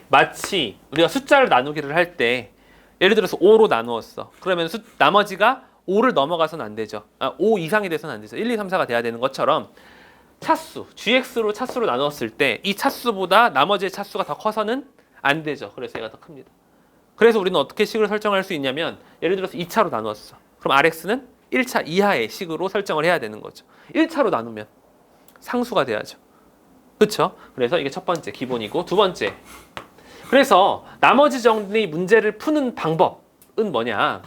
마치 우리가 숫자를 나누기를 할 때, 예를 들어서 5로 나누었어. 그러면 나머지가 5를 넘어가서는 안 되죠. 5 이상이 돼서는 안 되죠. 1, 2, 3, 4가 돼야 되는 것처럼 차수, gx로 차수로 나누었을 때 이 차수보다 나머지의 차수가 더 커서는 안 되죠. 그래서 얘가 더 큽니다. 그래서 우리는 어떻게 식을 설정할 수 있냐면, 예를 들어서 2차로 나누었어. 그럼 rx는 1차 이하의 식으로 설정을 해야 되는 거죠. 1차로 나누면 상수가 돼야죠. 그렇죠? 그래서 이게 첫 번째 기본이고, 두 번째, 그래서 나머지 정리 문제를 푸는 방법은 뭐냐?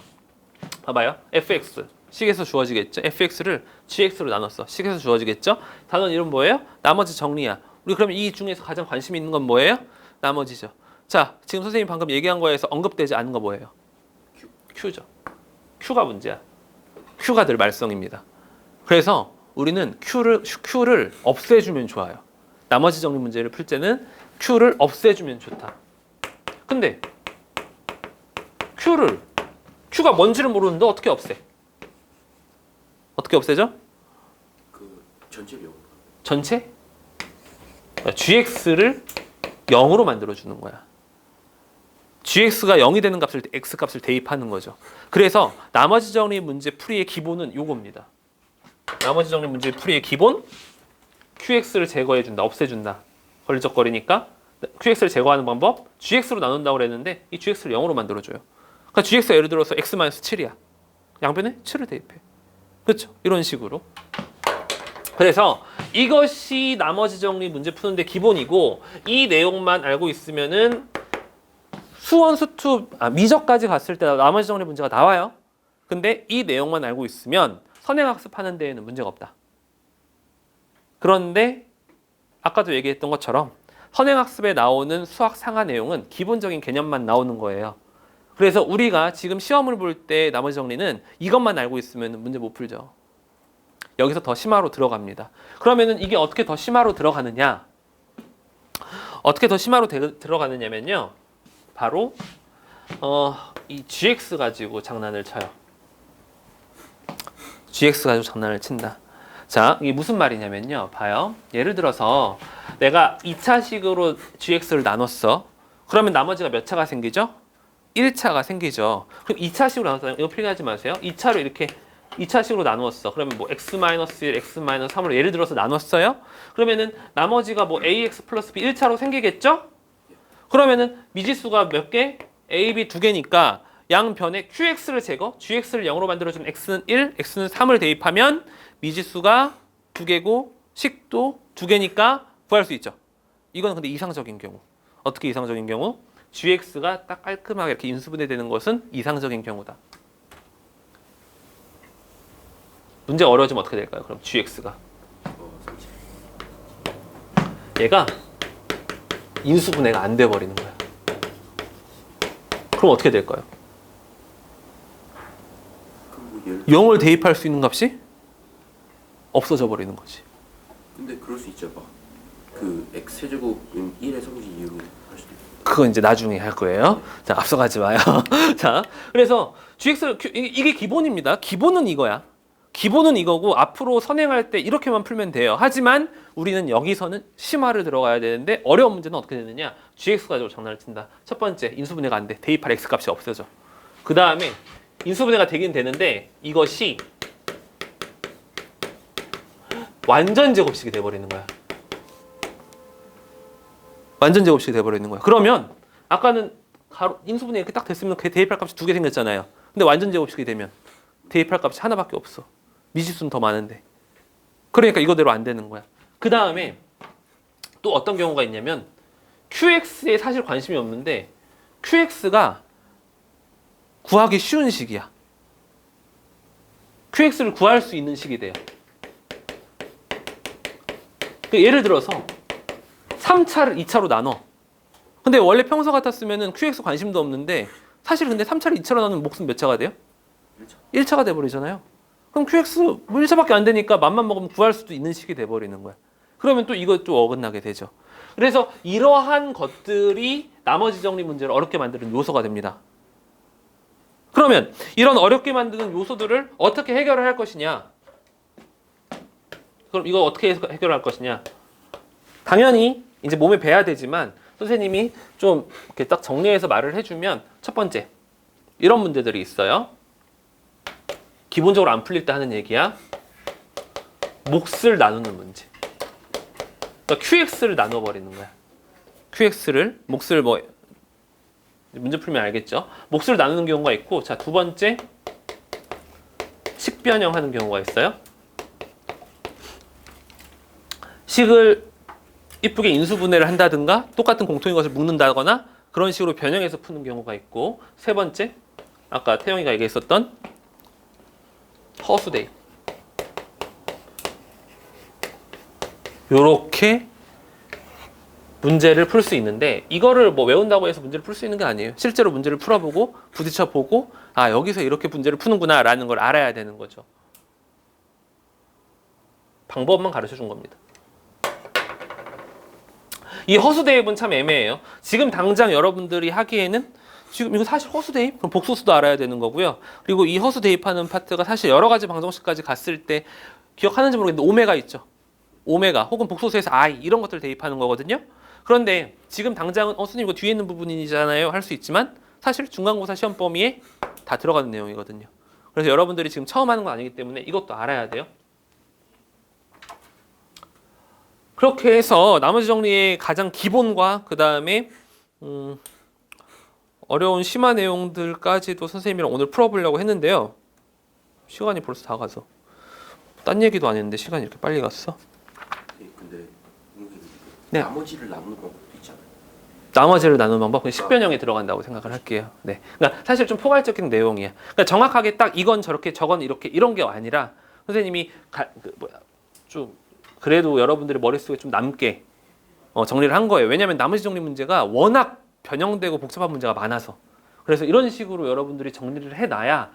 봐봐요. fx 식에서 주어지겠죠. fx를 gx로 나눴어. 식에서 주어지겠죠. 단원 이름 뭐예요? 나머지 정리야. 우리 그러면 이 중에서 가장 관심 있는 건 뭐예요? 나머지죠. 자, 지금 선생님이 방금 얘기한 거에서 언급되지 않은 거 뭐예요? q죠. q가 문제야. q가 늘 말썽입니다. 그래서 우리는 q를 없애주면 좋아요. 나머지 정리 문제를 풀 때는 q를 없애주면 좋다. 근데 q가 뭔지를 모르는데 어떻게 없애? 어떻게 없애죠? 그 전체 비용. 전체? gx를 0으로 만들어주는 거야. gx가 0이 되는 값을 x 값을 대입하는 거죠. 그래서 나머지 정리 문제 풀이의 기본은 요겁니다. 나머지 정리 문제 풀이의 기본, qx를 제거해준다, 없애준다. 걸리적거리니까 qx를 제거하는 방법, gx로 나눈다고 그랬는데 이 gx를 0으로 만들어줘요. 그러니까 gx가 예를 들어서 x-7이야. 양변에 7을 대입해. 그렇죠? 이런 식으로. 그래서 이것이 나머지 정리 문제 푸는데 기본이고, 이 내용만 알고 있으면은 수원, 수투, 미적까지 갔을 때 나머지 정리 문제가 나와요. 근데 이 내용만 알고 있으면 선행학습하는 데에는 문제가 없다. 그런데 아까도 얘기했던 것처럼 선행학습에 나오는 수학 상하 내용은 기본적인 개념만 나오는 거예요. 그래서 우리가 지금 시험을 볼 때 나머지 정리는 이것만 알고 있으면 문제 못 풀죠. 여기서 더 심화로 들어갑니다. 그러면은 이게 어떻게 더 심화로 들어가느냐? 어떻게 더 심화로 들어가느냐면요. 바로 이 gx 가지고 장난을 쳐요. gx 가지고 장난을 친다. 자, 이게 무슨 말이냐면요. 봐요. 예를 들어서 내가 2차식으로 gx를 나눴어. 그러면 나머지가 몇 차가 생기죠? 1차가 생기죠. 그럼 2차식으로 나눴다. 이거 필기하지 마세요. 2차로 이렇게 2차식으로 나누었어. 그러면 뭐 x-1, x-3으로 예를 들어서 나눴어요. 그러면은 나머지가 뭐 ax 플러스 b 1차로 생기겠죠? 그러면은 미지수가 몇 개? a, b 두 개니까 양변에 qx를 제거, gx를 0으로 만들어준 x는 1, x는 3을 대입하면 미지수가 두 개고 식도 두 개니까 구할 수 있죠. 이건 근데 이상적인 경우. 어떻게 이상적인 경우? GX가 딱 깔끔하게 이렇게 인수분해되는 것은 이상적인 경우다. 문제 어려워지면 어떻게 될까요? 그럼 GX가 삼치. 얘가 인수분해가 안 돼 버리는 거야. 그럼 어떻게 될까요? 그럼 뭐 0을 대입할 수 있는 값이 없어져 버리는 거지. 근데 그럴 수 있죠. 막그 x 세제곱은 1의 성질 이유로 할 수도 있고. 그건 이제 나중에 할 거예요. 자, 앞서가지 마요. 자, 그래서 GX 이게 기본입니다. 기본은 이거야. 기본은 이거고 앞으로 선행할 때 이렇게만 풀면 돼요. 하지만 우리는 여기서는 심화를 들어가야 되는데 어려운 문제는 어떻게 되느냐? GX 가지고 장난을 친다. 첫 번째, 인수분해가 안 돼. 대입할 X 값이 없어져. 그 다음에 인수분해가 되긴 되는데 이것이 완전 제곱식이 돼버리는 거야. 완전 제곱식이 돼버리는 거야. 그러면 아까는 인수분해 이렇게 딱 됐으면 대입할 값이 2개 생겼잖아요. 근데 완전 제곱식이 되면 대입할 값이 하나밖에 없어. 미지수는 더 많은데. 그러니까 이거대로 안 되는 거야. 그 다음에 또 어떤 경우가 있냐면 QX에 사실 관심이 없는데 QX가 구하기 쉬운 식이야. QX를 구할 수 있는 식이 돼요. 예를 들어서 3차를 2차로 나눠. 근데 원래 평소 같았으면 QX 관심도 없는데 사실 근데 3차를 2차로 나누면 몫은 몇 차가 돼요? 1차가 돼버리잖아요. 그럼 QX 뭐 1차밖에 안 되니까 맘만 먹으면 구할 수도 있는 식이 돼버리는 거야. 그러면 또 이것 좀 어긋나게 되죠. 그래서 이러한 것들이 나머지 정리 문제를 어렵게 만드는 요소가 됩니다. 그러면 이런 어렵게 만드는 요소들을 어떻게 해결을 할 것이냐? 그럼 이거 어떻게 해결할 것이냐? 당연히 이제 몸에 배야 되지만 선생님이 좀 이렇게 딱 정리해서 말을 해주면 첫 번째 이런 문제들이 있어요. 기본적으로 안 풀릴 때 하는 얘기야. 몫을 나누는 문제. 그러니까 QX를 나눠버리는 거야. QX를 몫을 뭐 문제 풀면 알겠죠? 몫을 나누는 경우가 있고, 자, 두 번째 식변형 하는 경우가 있어요. 식을 이쁘게 인수분해를 한다든가 똑같은 공통인 것을 묶는다거나 그런 식으로 변형해서 푸는 경우가 있고, 세 번째 아까 태영이가 얘기했었던 허수대입. 요렇게 문제를 풀 수 있는데 이거를 뭐 외운다고 해서 문제를 풀 수 있는 게 아니에요. 실제로 문제를 풀어보고 부딪혀보고 아 여기서 이렇게 문제를 푸는구나 라는 걸 알아야 되는 거죠. 방법만 가르쳐 준 겁니다. 이 허수대입은 참 애매해요. 지금 당장 여러분들이 하기에는 지금 이거 사실 허수대입? 그럼 복소수도 알아야 되는 거고요. 그리고 이 허수대입하는 파트가 사실 여러 가지 방정식까지 갔을 때 기억하는지 모르겠는데 오메가 있죠. 오메가 혹은 복소수에서 I 이런 것들 대입하는 거거든요. 그런데 지금 당장은 선생님 이거 뒤에 있는 부분이잖아요 할 수 있지만 사실 중간고사 시험 범위에 다 들어가는 내용이거든요. 그래서 여러분들이 지금 처음 하는 건 아니기 때문에 이것도 알아야 돼요. 그렇게 해서 나머지 정리의 가장 기본과 그 다음에 어려운 심화 내용들까지도 선생님이랑 오늘 풀어보려고 했는데요. 시간이 벌써 다 가서 딴 얘기도 안 했는데 시간이 이렇게 빨리 갔어. 근데 네. 나머지를 나누는 방법도 있잖아요. 나머지를 나누는 방법, 그냥 식변형에 들어간다고 생각을 할게요. 네, 그러니까 사실 좀 포괄적인 내용이야. 그러니까 정확하게 딱 이건 저렇게 저건 이렇게 이런 게 아니라 선생님이 좀 그래도 여러분들의 머릿속에 좀 남게 정리를 한 거예요. 왜냐하면 나머지 정리 문제가 워낙 변형되고 복잡한 문제가 많아서. 그래서 이런 식으로 여러분들이 정리를 해놔야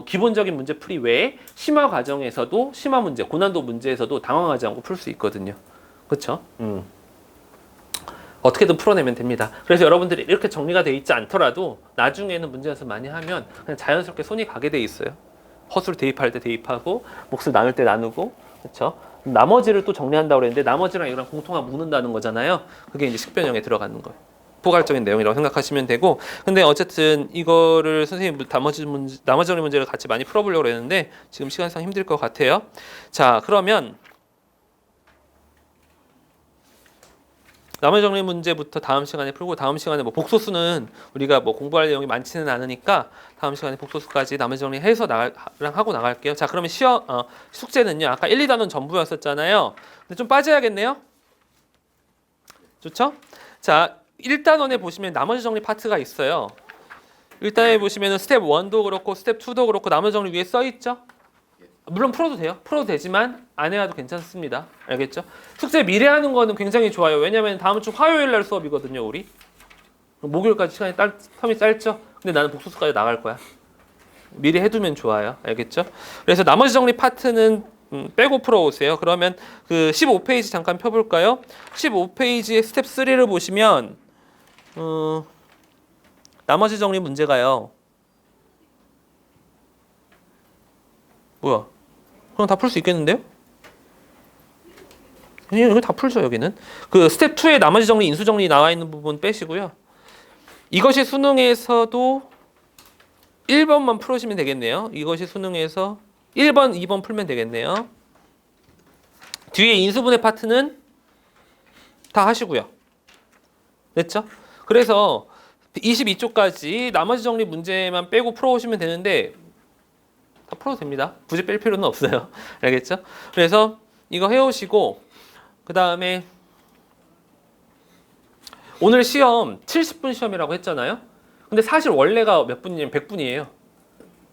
기본적인 문제 풀이 외에 심화 과정에서도 심화 문제, 고난도 문제에서도 당황하지 않고 풀 수 있거든요. 그렇죠? 어떻게든 풀어내면 됩니다. 그래서 여러분들이 이렇게 정리가 돼 있지 않더라도 나중에는 문제 연습 많이 하면 그냥 자연스럽게 손이 가게 돼 있어요. 허수를 대입할 때 대입하고 몫을 나눌 때 나누고 그렇죠? 나머지를 또 정리한다고 그랬는데 나머지랑 이거랑 공통화 묶는다는 거잖아요. 그게 이제 식변형에 들어가는 거예요. 포괄적인 내용이라고 생각하시면 되고 근데 어쨌든 이거를 선생님 나머지 정리 문제를 같이 많이 풀어보려고 했는데 지금 시간상 힘들 것 같아요. 자 그러면 나머지 정리 문제부터 다음 시간에 풀고 다음 시간에 뭐 복소수는 우리가 뭐 공부할 내용이 많지는 않으니까 다음 시간에 복소수까지 나머지 정리해서 하고 나갈게요. 자 그러면 숙제는요. 아까 1, 2단원 전부였었잖아요. 근데 좀 빠져야겠네요. 좋죠? 자 1단원에 보시면 나머지 정리 파트가 있어요. 1단원에 보시면 스텝 1도 그렇고 스텝 2도 그렇고 나머지 정리 위에 써 있죠? 물론 풀어도 돼요. 풀어도 되지만 안 해도 괜찮습니다. 알겠죠? 숙제 미리 하는 거는 굉장히 좋아요. 왜냐면 다음 주 화요일 날 수업이거든요, 우리. 목요일까지 시간이 텀이 짧죠? 근데 나는 복수수까지 나갈 거야. 미리 해두면 좋아요. 알겠죠? 그래서 나머지 정리 파트는 빼고 풀어오세요. 그러면 그 15페이지 잠깐 펴볼까요? 15페이지의 스텝 3를 보시면 나머지 정리 문제가요. 뭐야? 그럼 다 풀 수 있겠는데요? 이거 다 풀죠, 여기는. 그 스텝 2의 나머지 정리, 인수 정리 나와 있는 부분 빼시고요. 이것이 수능에서도 1번만 풀으시면 되겠네요. 이것이 수능에서 1번, 2번 풀면 되겠네요. 뒤에 인수분해 파트는 다 하시고요. 됐죠? 그래서 22쪽까지 나머지 정리 문제만 빼고 풀어오시면 되는데 다 풀어도 됩니다. 굳이 뺄 필요는 없어요. 알겠죠? 그래서 이거 해오시고 그 다음에 오늘 시험 70분 시험이라고 했잖아요. 근데 사실 원래가 몇 분이냐면 100분이에요.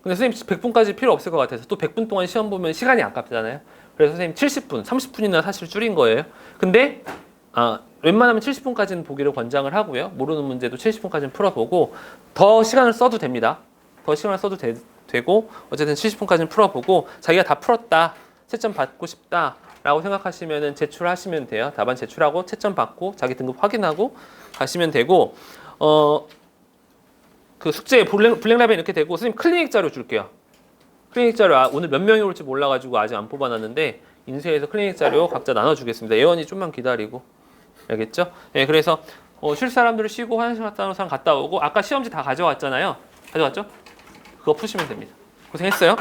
근데 선생님 100분까지 필요 없을 것 같아서 또 100분 동안 시험 보면 시간이 아깝잖아요. 그래서 선생님 70분, 30분이나 사실 줄인 거예요. 근데 웬만하면 70분까지는 보기를 권장을 하고요. 모르는 문제도 70분까지는 풀어보고 더 시간을 써도 됩니다. 더 시간을 써도 되고 어쨌든 70분까지는 풀어보고 자기가 다 풀었다, 채점 받고 싶다 라고 생각하시면 제출하시면 돼요. 답안 제출하고 채점 받고 자기 등급 확인하고 가시면 되고 그 숙제 블랙라벨 이렇게 되고 선생님 클리닉 자료 줄게요. 클리닉 자료 오늘 몇 명이 올지 몰라가지고 아직 안 뽑아놨는데 인쇄해서 클리닉 자료 각자 나눠주겠습니다. 예원이 좀만 기다리고 알겠죠? 네, 그래서 쉴 사람들은 쉬고 화장실 갔다 오는 사람 갔다 오고 아까 시험지 다 가져왔잖아요. 가져왔죠? 그거 푸시면 됩니다. 고생했어요.